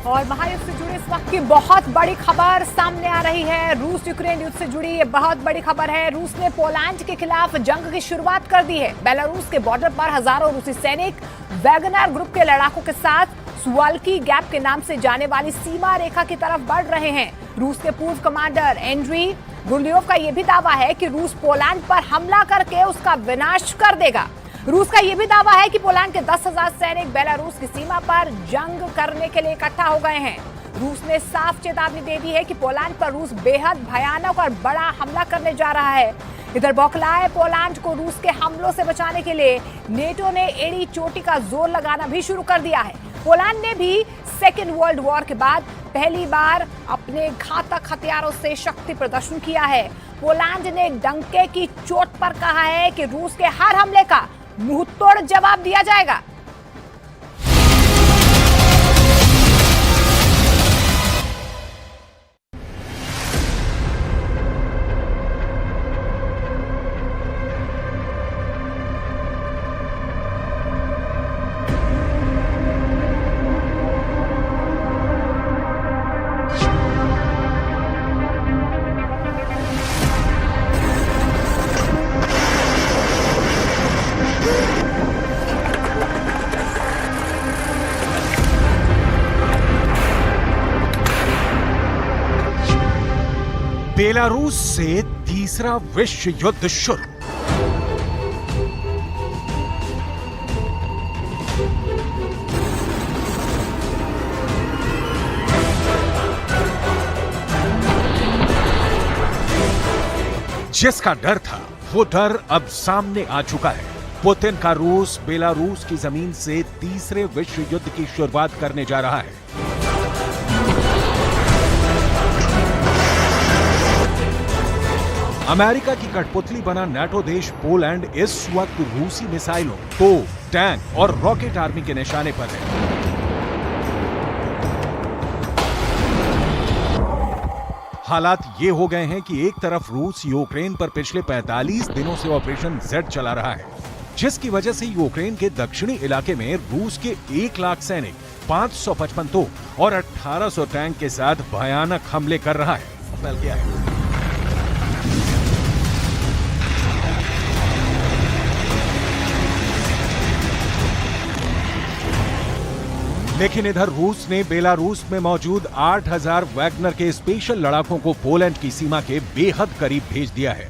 और महायुद्ध से जुड़ी इस वक्त की बहुत बड़ी खबर सामने आ रही है। रूस यूक्रेन युद्ध से जुड़ी ये बहुत बड़ी खबर है। रूस ने पोलैंड के खिलाफ जंग की शुरुआत कर दी है। बेलारूस के बॉर्डर पर हजारों रूसी सैनिक वैगनर ग्रुप के लड़ाकों के साथ सुवाल्की गैप के नाम से जाने वाली सीमा रेखा की तरफ बढ़ रहे हैं। रूस के पूर्व कमांडर एंड्री गुरलियोव का यह भी दावा है कि रूस पोलैंड पर हमला करके उसका विनाश कर देगा। रूस का यह भी दावा है कि पोलैंड के 10,000 सैनिक बेलारूस की सीमा पर जंग करने के लिए इकट्ठा हो गए हैं। रूस ने साफ चेतावनी दे दी है कि पोलैंड पर रूस बेहद भयानक और बड़ा हमला करने जा रहा है। इधर बौखलाए पोलैंड को रूस के हमलों से बचाने के लिए नेटो ने एड़ी चोटी का जोर लगाना भी शुरू कर दिया है। पोलैंड ने भी सेकेंड वर्ल्ड वॉर के बाद पहली बार अपने घातक हथियारों से शक्ति प्रदर्शन किया है। पोलैंड ने डंके की चोट पर कहा है कि रूस के हर हमले का मुंहतोड़ जवाब दिया जाएगा। बेलारूस से तीसरा विश्व युद्ध शुरू। जिसका डर था वो डर अब सामने आ चुका है। पुतिन का रूस बेलारूस की जमीन से तीसरे विश्व युद्ध की शुरुआत करने जा रहा है। अमेरिका की कठपुतली बना नाटो देश पोलैंड इस वक्त रूसी मिसाइलों, तोप, टैंक और रॉकेट आर्मी के निशाने पर है। हालात ये हो गए हैं कि एक तरफ रूस यूक्रेन पर पिछले 45 दिनों से ऑपरेशन जेड चला रहा है, जिसकी वजह से यूक्रेन के दक्षिणी इलाके में रूस के 1 लाख सैनिक, 555 तोप और 1800 टैंक के साथ भयानक हमले कर रहा है। फैल गया है। लेकिन इधर रूस ने बेलारूस में मौजूद 8000 वैगनर के स्पेशल लड़ाकों को पोलैंड की सीमा के बेहद करीब भेज दिया है।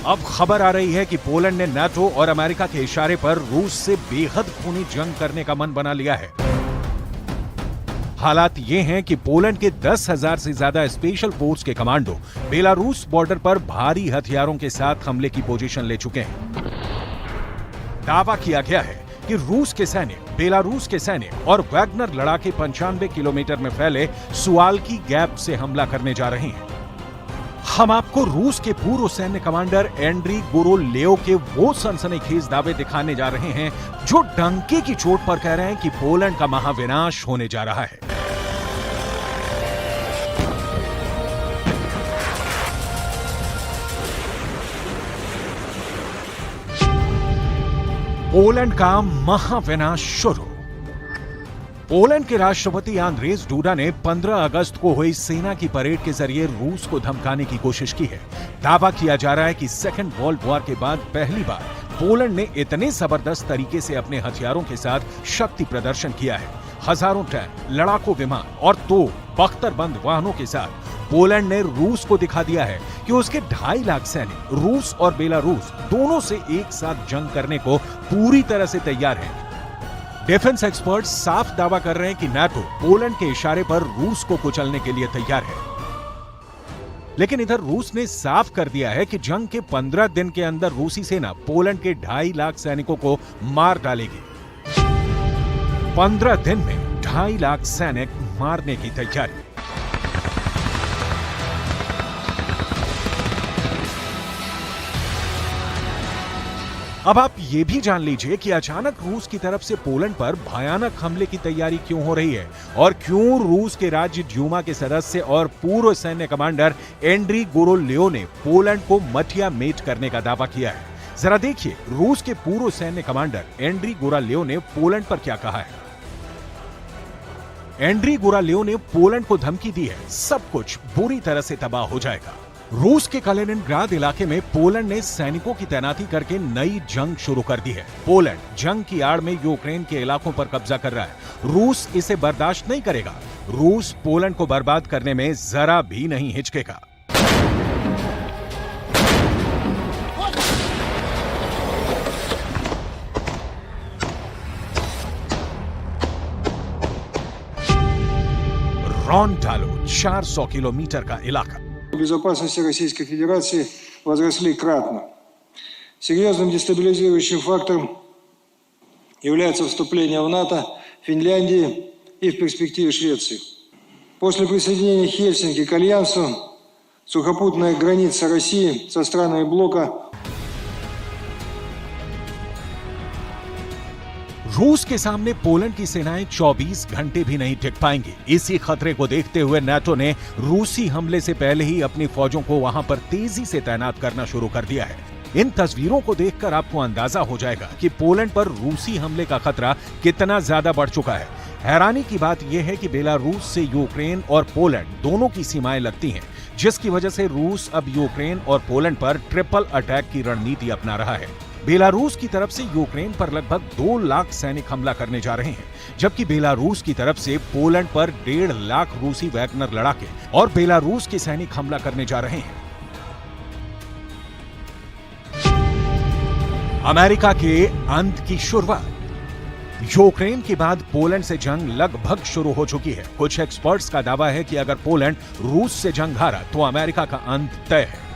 अब खबर आ रही है कि पोलैंड ने नाटो और अमेरिका के इशारे पर रूस से बेहद खूनी जंग करने का मन बना लिया है। हालात ये हैं कि पोलैंड के 10,000 से ज्यादा स्पेशल फोर्स के कमांडो बेलारूस बॉर्डर पर भारी हथियारों के साथ हमले की पोजीशन ले चुके हैं। दावा किया गया है कि रूस के सैनिक, बेलारूस के सैनिक और वैगनर लड़ाके 95 किलोमीटर में फैले सुवाल्की गैप से हमला करने जा रहे हैं। हम आपको रूस के पूर्व सैन्य कमांडर एंड्री गुरोलेव के वो सनसनीखेज दावे दिखाने जा रहे हैं जो डंके की चोट पर कह रहे हैं कि पोलैंड का महाविनाश होने जा रहा है। पोलैंड का महाविनाश शुरू। पोलैंड के राष्ट्रपति आंद्रेज डूडा ने 15 अगस्त को हुई सेना की परेड के जरिए रूस को धमकाने की कोशिश की है। दावा किया जा रहा है कि सेकेंड वर्ल्ड वॉर के बाद पहली बार पोलैंड ने इतने जबरदस्त तरीके से अपने हथियारों के साथ शक्ति प्रदर्शन किया है। हजारों टैंक, लड़ाकू विमान और तोप, बख्तरबंद वाहनों के साथ पोलैंड ने रूस को दिखा दिया है कि उसके 2.5 लाख सैनिक रूस और बेलारूस दोनों से एक साथ जंग करने को पूरी तरह से तैयार हैं। डिफेंस एक्सपर्ट्स साफ दावा कर रहे हैं कि नाटो पोलैंड के इशारे पर रूस को कुचलने के लिए तैयार है। लेकिन इधर रूस ने साफ कर दिया है कि जंग के 15 दिन के अंदर रूसी सेना पोलैंड के 2.5 लाख सैनिकों को मार डालेगी। 15 दिन में 2.5 लाख सैनिक मारने की तैयारी। अब आप ये भी जान लीजिए कि अचानक रूस की तरफ से पोलैंड पर भयानक हमले की तैयारी क्यों हो रही है और क्यों रूस के राज्य ड्यूमा के सदस्य और पूर्व सैन्य कमांडर एंड्री गुरोलेव ने पोलैंड को मठिया मेट करने का दावा किया है। जरा देखिए रूस के पूर्व सैन्य कमांडर एंड्री गुरालेव ने पोलैंड पर क्या कहा है। एंड्री गुरालेव ने पोलैंड को धमकी दी है, सब कुछ बुरी तरह से तबाह हो जाएगा। रूस के कलिनिनग्राद इलाके में पोलैंड ने सैनिकों की तैनाती करके नई जंग शुरू कर दी है। पोलैंड जंग की आड़ में यूक्रेन के इलाकों पर कब्जा कर रहा है। रूस इसे बर्दाश्त नहीं करेगा। रूस पोलैंड को बर्बाद करने में जरा भी नहीं हिचकेगा। Ron-Talo, 400 километр का इलाका। Безопасности Российской Федерации возросли кратно. Серьезным дестабилизирующим фактором является вступление в НАТО Финляндии и в перспективе Швеции. После присоединения Хельсинки к Альянсу сухопутная граница России со странами блока रूस के सामने पोलैंड की सेनाएं 24 घंटे भी नहीं टिक पाएंगी। इसी खतरे को देखते हुए नाटो ने रूसी हमले से पहले ही अपनी फौजों को वहां पर तेजी से तैनात करना शुरू कर दिया है। इन तस्वीरों को देखकर आपको अंदाजा हो जाएगा कि पोलैंड पर रूसी हमले का खतरा कितना ज्यादा बढ़ चुका है। हैरानी की बात यह है कि बेलारूस से यूक्रेन और पोलैंड दोनों की सीमाएं लगती हैं, जिसकी वजह से रूस अब यूक्रेन और पोलैंड पर ट्रिपल अटैक की रणनीति अपना रहा है। बेलारूस की तरफ से यूक्रेन पर लगभग 2 लाख सैनिक हमला करने जा रहे हैं, जबकि बेलारूस की तरफ से पोलैंड पर 1.5 लाख रूसी वैगनर लड़ाके और बेलारूस के सैनिक हमला करने जा रहे हैं। अमेरिका के अंत की शुरुआत। यूक्रेन के बाद पोलैंड से जंग लगभग शुरू हो चुकी है। कुछ एक्सपर्ट्स का दावा है कि अगर पोलैंड रूस से जंग हारा तो अमेरिका का अंत तय है,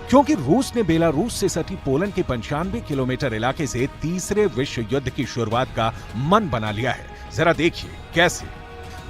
क्योंकि रूस ने बेलारूस से सटी पोलैंड के 95 किलोमीटर इलाके से तीसरे विश्व युद्ध की शुरुआत का मन बना लिया है। जरा देखिए कैसे।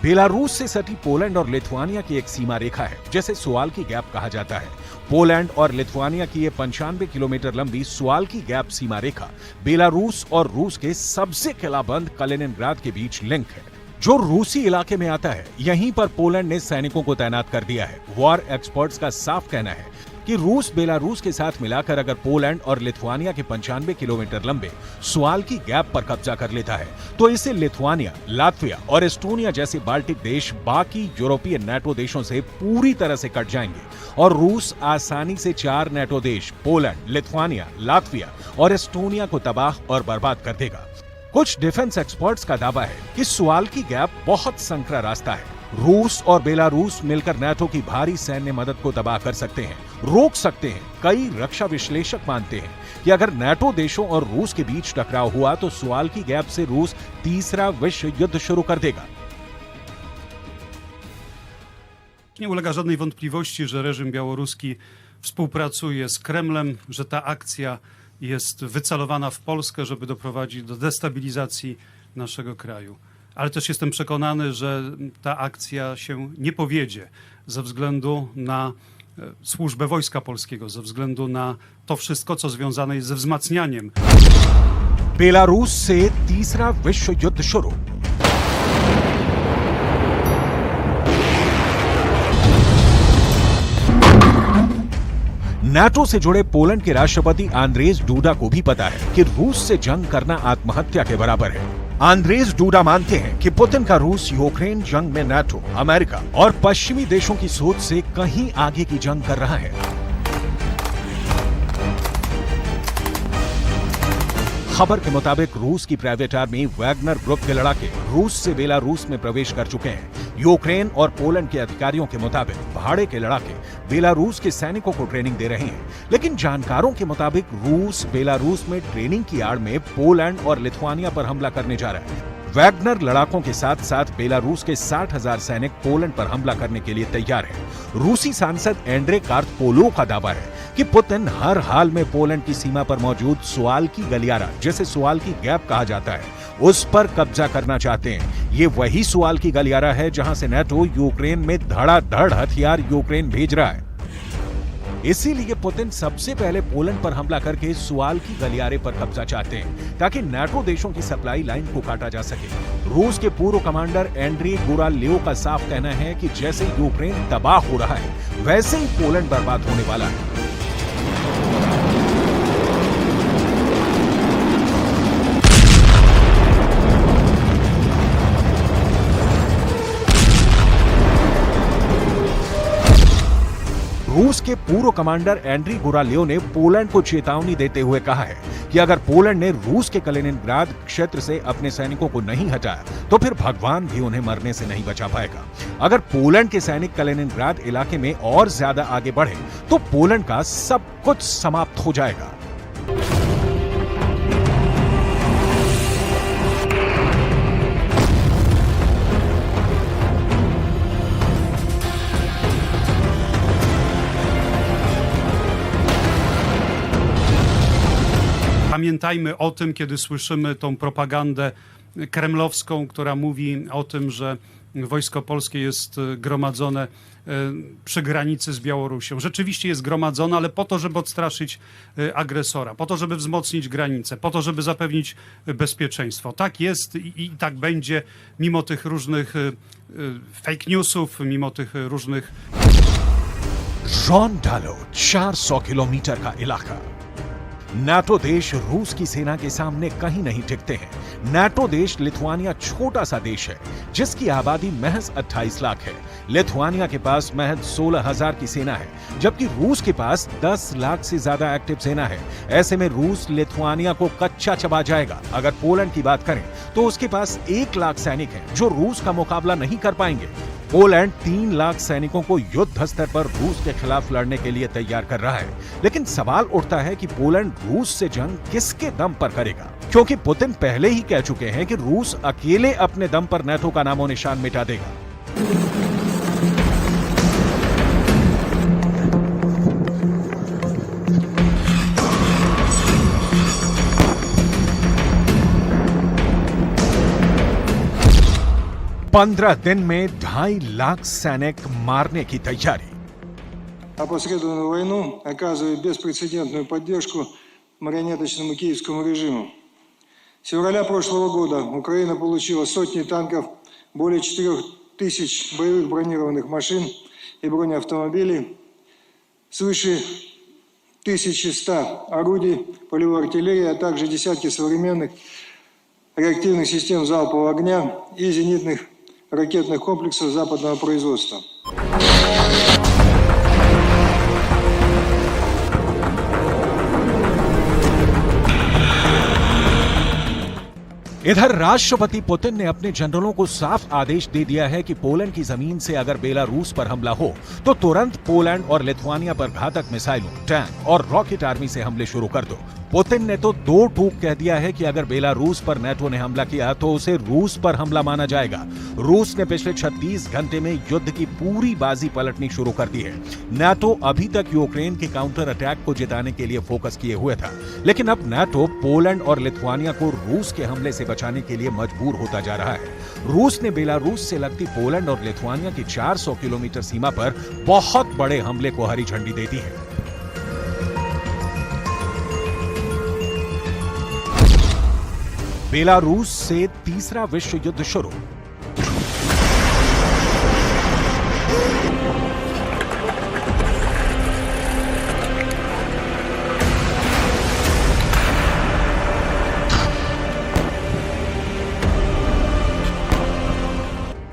बेलारूस से सटी पोलैंड और लिथुआनिया की एक सीमा रेखा है, जिसे सुवाल्की गैप कहा जाता है। पोलैंड और लिथुआनिया की ये 95 किलोमीटर लंबी सुवाल्की गैप सीमा रेखा बेलारूस और रूस के सबसे किलाबंद कलिनिनग्राद के बीच लिंक है, जो रूसी इलाके में आता है। यहीं पर पोलैंड ने सैनिकों को तैनात कर दिया है। वॉर एक्सपर्ट्स का साफ कहना है कि रूस बेलारूस के साथ मिलाकर अगर पोलैंड और लिथुआनिया के 95 किलोमीटर लंबे सुवाल्की गैप पर कब्जा कर लेता है तो इससे लिथुआनिया, लात्विया और एस्टोनिया जैसे बाल्टिक देश बाकी यूरोपीय नाटो देशों से पूरी तरह से कट जाएंगे और रूस आसानी से 4 नाटो देश पोलैंड, लिथुआनिया, लात्विया और एस्टोनिया को तबाह और बर्बाद कर देगा। कुछ डिफेंस एक्सपर्ट्स का दावा है कि सुवाल्की गैप बहुत संकरा रास्ता है। रूस और बेलारूस मिलकर नाटो की भारी सैन्य मदद को तबाह कर सकते हैं, रोक सकते हैं। कई रक्षा विश्लेषक मानते हैं कि अगर नाटो देशों और रूस के बीच टकराव हुआ तो सुवाल्की गैप से रूस तीसरा विश्व युद्ध शुरू कर देगा। Nie ulega żadnej wątpliwości, że reżim białoruski współpracuje z Kremlem, że ta akcja jest wycelowana w Polskę, żeby doprowadzić do destabilizacji naszego kraju. Ale też jestem przekonany, że ta akcja się nie powiedzie ze względu na służbę Wojska Polskiego, ze względu na to wszystko, co związane jest ze wzmacnianiem. Belarus से तीसरा विश्व युद्ध शुरू। NATO से जुड़े Poland के राष्ट्रपति Andrzej DUDA को भी पता है कि रूस से जंग करना आत्महत्या के बराबर है। आंद्रेज डूडा मानते हैं कि पुतिन का रूस यूक्रेन जंग में नाटो, अमेरिका और पश्चिमी देशों की सोच से कहीं आगे की जंग कर रहा है। खबर के मुताबिक रूस की प्राइवेट आर्मी वैगनर ग्रुप के लड़ाके रूस से बेलारूस में प्रवेश कर चुके हैं। यूक्रेन और पोलैंड के अधिकारियों के मुताबिक भाड़े के लड़ाके बेलारूस के सैनिकों को ट्रेनिंग दे रहे हैं, लेकिन जानकारों के मुताबिक रूस बेलारूस में ट्रेनिंग की आड़ में पोलैंड और लिथुआनिया पर हमला करने जा रहा है। वैगनर लड़ाकों के साथ साथ बेलारूस के 60,000 सैनिक पोलैंड पर हमला करने के लिए तैयार हैं। रूसी सांसद एंड्रे कार्पोलोव का दावा है कि पुतिन हर हाल में पोलैंड की सीमा पर मौजूद सुवाल्की गलियारा, जिसे सुवाल्की गैप कहा जाता है, उस पर कब्जा करना चाहते हैं। ये वही सुवाल्की गलियारा है जहां से नाटो यूक्रेन में धड़ाधड़ हथियार यूक्रेन भेज रहा है। इसीलिए पुतिन सबसे पहले पोलैंड पर हमला करके सुवाल्की गलियारे पर कब्जा चाहते हैं, ताकि नाटो देशों की सप्लाई लाइन को काटा जा सके। रूस के पूर्व कमांडर एंड्री गुरालेव का साफ कहना है कि जैसे यूक्रेन तबाह हो रहा है, वैसे ही पोलैंड बर्बाद होने वाला है। रूस के पूर्व कमांडर एंड्री गुरालियो ने पोलैंड को चेतावनी देते हुए कहा है कि अगर पोलैंड ने रूस के कलिनिनग्राद क्षेत्र से अपने सैनिकों को नहीं हटाया तो फिर भगवान भी उन्हें मरने से नहीं बचा पाएगा। अगर पोलैंड के सैनिक कलिनिनग्राद इलाके में और ज्यादा आगे बढ़े तो पोलैंड का सब कुछ समाप्त हो जाएगा। Pamiętajmy o tym, kiedy słyszymy tą propagandę kremlowską, która mówi o tym, że wojsko polskie jest gromadzone przy granicy z Białorusią. Rzeczywiście jest gromadzone, ale po to, żeby odstraszyć agresora, po to, żeby wzmocnić granicę, po to, żeby zapewnić bezpieczeństwo. Tak jest i tak będzie, mimo tych różnych fake newsów, mimo tych różnych... रॉन्डालो 400 kilometre का इलाका। NATO देश रूस की सेना के सामने कहीं नहीं टिकते हैं। नाटो देश लिथुआनिया छोटा सा देश है जिसकी आबादी महज 28 लाख है। लिथुआनिया के पास महज 16,000 की सेना है, जबकि रूस के पास 10 लाख से ज्यादा एक्टिव सेना है। ऐसे में रूस लिथुआनिया को कच्चा चबा जाएगा। अगर पोलैंड की बात करें तो उसके पास 1 लाख सैनिक हैं जो रूस का मुकाबला नहीं कर पाएंगे। पोलैंड 3 लाख सैनिकों को युद्ध स्तर पर रूस के खिलाफ लड़ने के लिए तैयार कर रहा है। लेकिन सवाल उठता है कि पोलैंड रूस से जंग किसके दम पर करेगा, क्योंकि पुतिन पहले ही कह चुके हैं कि रूस अकेले अपने दम पर नाटो का नामो निशान मिटा देगा। पंद्रह दिन में 2.5 लाख सैनिक मारने की तैयारी। Опосредованную войну оказывает беспрецедентную поддержку марионеточному киевскому режиму. С февраля прошлого года Украина получила сотни танков, более 4000 боевых бронированных машин и бронеавтомобилей, свыше 1100 орудий полевой артиллерии, а также десятки современных реактивных систем залпового огня и зенитных ракетных комплексов западного производства. इधर राष्ट्रपति पुतिन ने अपने जनरलों को साफ आदेश दे दिया है कि पोलैंड की जमीन से अगर बेलारूस पर हमला हो तो तुरंत पोलैंड और लिथुआनिया पर घातक मिसाइलों, टैंक और रॉकेट आर्मी से हमले शुरू कर दो। पुतिन ने तो 2 टूक कह दिया है कि अगर बेलारूस पर नाटो ने हमला किया तो उसे रूस पर हमला माना जाएगा। रूस ने पिछले 36 घंटे में युद्ध की पूरी बाजी पलटनी शुरू कर दी है। नाटो अभी तक यूक्रेन के काउंटर अटैक को जिताने के लिए फोकस किए हुए था, लेकिन अब नाटो पोलैंड और लिथुआनिया को रूस के हमले से बचाने के लिए मजबूर होता जा रहा है। रूस ने बेलारूस से लगती पोलैंड और लिथुआनिया की 400 किलोमीटर सीमा पर बहुत बड़े हमले को हरी झंडी दे दी है। बेलारूस से तीसरा विश्व युद्ध शुरू।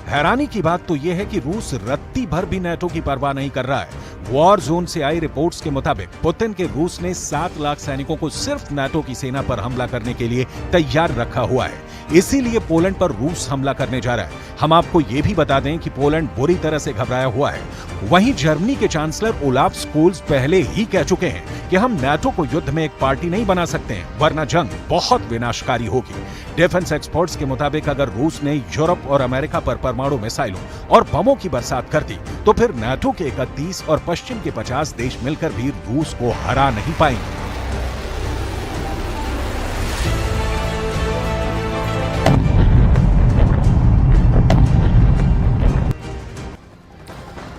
हैरानी की बात तो यह है कि रूस रत्ती भर भी नाटो की परवाह नहीं कर रहा है। वॉर जोन से आई रिपोर्ट्स के मुताबिक पुतिन के रूस ने 7 लाख सैनिकों को सिर्फ नाटो की सेना पर हमला करने के लिए तैयार रखा हुआ है। इसीलिए पोलैंड पर रूस हमला करने जा रहा है। हम आपको यह भी बता दें कि पोलैंड बुरी तरह से घबराया हुआ है। वहीं जर्मनी के चांसलर ओलाफ स्कोल्स पहले ही कह चुके हैं कि हम नाटो को युद्ध में एक पार्टी नहीं बना सकते हैं, वरना जंग बहुत विनाशकारी होगी। डिफेंस एक्सपर्ट्स के मुताबिक अगर रूस ने यूरोप और अमेरिका पर परमाणु मिसाइलों और बमों की बरसात कर दी तो फिर नाटो के 31 और पश्चिम के 50 देश मिलकर भी रूस को हरा नहीं पाएंगे।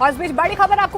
और इस बीच बड़ी खबर आपको